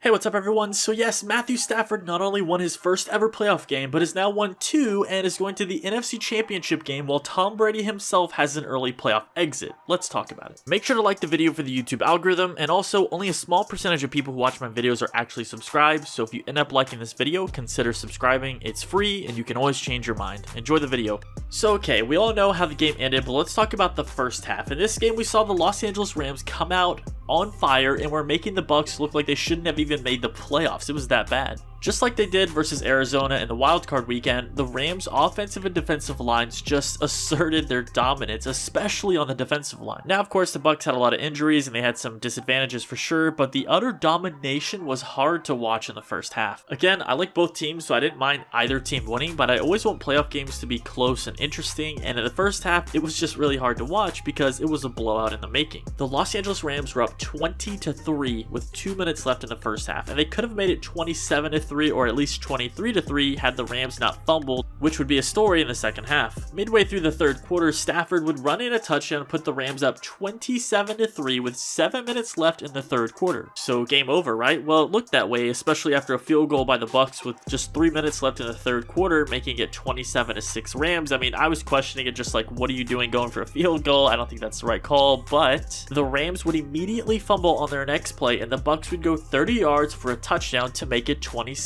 Hey, what's up everyone? So yes, Matthew Stafford not only won his first ever playoff game, but has now won 2 and is going to the NFC Championship game while Tom Brady himself has an early playoff exit. Let's talk about it. Make sure to like the video for the YouTube algorithm, and also only a small percentage of people who watch my videos are actually subscribed, so if you end up liking this video, consider subscribing. It's free and you can always change your mind. Enjoy the video. So okay, we all know how the game ended, but let's talk about the first half. In this game, we saw the Los Angeles Rams come out on fire and were making the Bucs look like they shouldn't have even made the playoffs. It was that bad. Just like they did versus Arizona in the wildcard weekend, the Rams' offensive and defensive lines just asserted their dominance, especially on the defensive line. Now, of course, the Bucs had a lot of injuries and they had some disadvantages for sure, but the utter domination was hard to watch in the first half. Again, I like both teams, so I didn't mind either team winning, but I always want playoff games to be close and interesting, and in the first half, it was just really hard to watch because it was a blowout in the making. The Los Angeles Rams were up 20-3 with 2 minutes left in the first half, and they could have made it 27-3 or at least 23-3 had the Rams not fumbled, which would be a story in the second half. Midway through the third quarter, Stafford would run in a touchdown and put the Rams up 27-3 with 7 minutes left in the third quarter. So game over, right? Well, it looked that way, especially after a field goal by the Bucs with just 3 minutes left in the third quarter, making it 27-6 Rams. I mean, I was questioning it, just like, what are you doing going for a field goal? I don't think that's the right call, but the Rams would immediately fumble on their next play and the Bucs would go 30 yards for a touchdown to make it 27-13.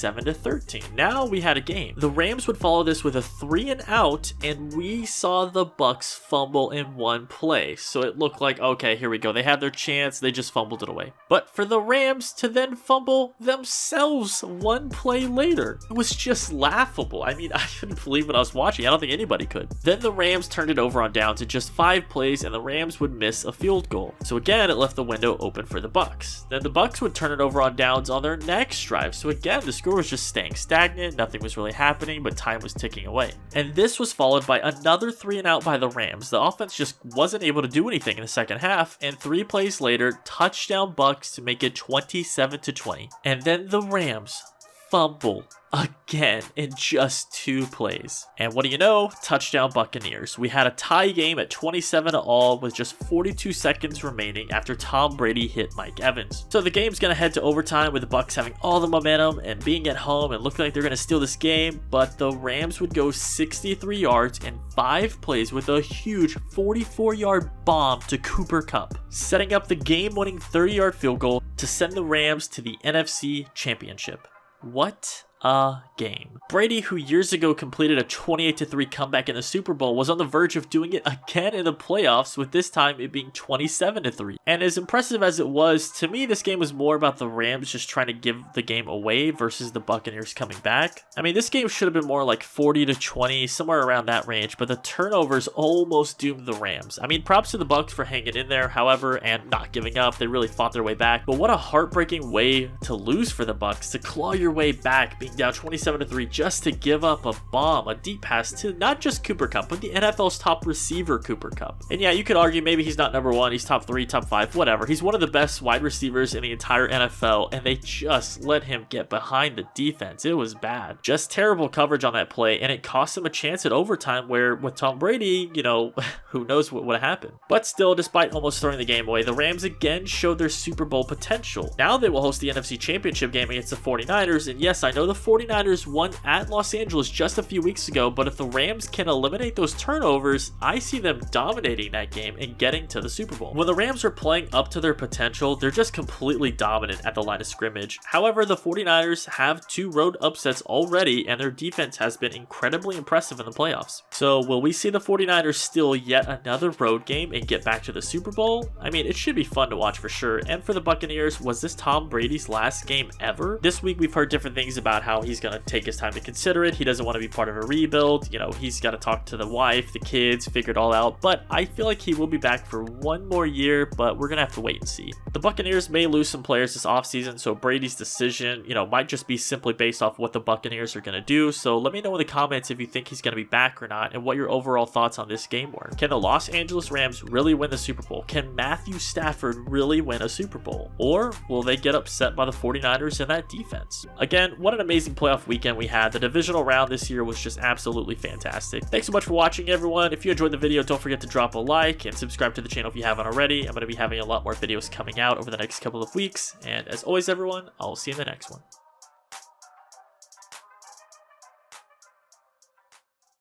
Now we had a game. The Rams would follow this with a 3 and out, and we saw the Bucs fumble in one play. So it looked like, okay, here we go. They had their chance. They just fumbled it away. But for the Rams to then fumble themselves one play later, it was just laughable. I mean, I couldn't believe what I was watching. I don't think anybody could. Then the Rams turned it over on downs in just 5 plays, and the Rams would miss a field goal. So again, it left the window open for the Bucs. Then the Bucs would turn it over on downs on their next drive. So again, the score was just staying stagnant. Nothing was really happening, but time was ticking away. And this was followed by another 3 and out by the Rams. The offense just wasn't able to do anything in the second half, and 3 plays later, touchdown Bucs to make it 27-20. And then the Rams fumble again in just 2 plays. And what do you know? Touchdown Buccaneers. We had a tie game at 27-all with just 42 seconds remaining after Tom Brady hit Mike Evans. So the game's gonna head to overtime with the Bucs having all the momentum and being at home and looking like they're gonna steal this game, but the Rams would go 63 yards in 5 plays with a huge 44-yard bomb to Cooper Kupp, setting up the game-winning 30-yard field goal to send the Rams to the NFC Championship. What a game. Brady, who years ago completed a 28-3 comeback in the Super Bowl, was on the verge of doing it again in the playoffs, with this time it being 27-3. And as impressive as it was, to me this game was more about the Rams just trying to give the game away versus the Buccaneers coming back. I mean, this game should have been more like 40-20, somewhere around that range, but the turnovers almost doomed the Rams. I mean, props to the Bucs for hanging in there, however, and not giving up. They really fought their way back, but what a heartbreaking way to lose for the Bucs, to claw your way back, being down 27-3 just to give up a bomb, a deep pass to not just Cooper Kupp, but the NFL's top receiver, Cooper Kupp. And yeah, you could argue maybe he's not number 1, he's top 3, top 5, whatever. He's one of the best wide receivers in the entire NFL, and they just let him get behind the defense. It was bad. Just terrible coverage on that play, and it cost him a chance at overtime where, with Tom Brady, you know, who knows what would have happened. But still, despite almost throwing the game away, the Rams again showed their Super Bowl potential. Now they will host the NFC Championship game against the 49ers, and yes, I know the 49ers won at Los Angeles just a few weeks ago, but if the Rams can eliminate those turnovers, I see them dominating that game and getting to the Super Bowl. When the Rams are playing up to their potential, they're just completely dominant at the line of scrimmage. However, the 49ers have 2 road upsets already, and their defense has been incredibly impressive in the playoffs. So will we see the 49ers steal yet another road game and get back to the Super Bowl? I mean, it should be fun to watch for sure. And for the Buccaneers, was this Tom Brady's last game ever? This week we've heard different things about how he's going to take his time to consider it. He doesn't want to be part of a rebuild. You know, he's got to talk to the wife, the kids, figure it all out. But I feel like he will be back for 1 more year, but we're going to have to wait and see. The Buccaneers may lose some players this offseason, so Brady's decision, you know, might just be simply based off what the Buccaneers are going to do. So let me know in the comments if you think he's going to be back or not, and what your overall thoughts on this game were. Can the Los Angeles Rams really win the Super Bowl? Can Matthew Stafford really win a Super Bowl? Or will they get upset by the 49ers and that defense? Again, what an amazing amazing playoff weekend we had. The divisional round this year was just absolutely fantastic. Thanks so much for watching, everyone. If you enjoyed the video, don't forget to drop a like and subscribe to the channel if you haven't already. I'm going to be having a lot more videos coming out over the next couple of weeks. And as always, everyone, I'll see you in the next one.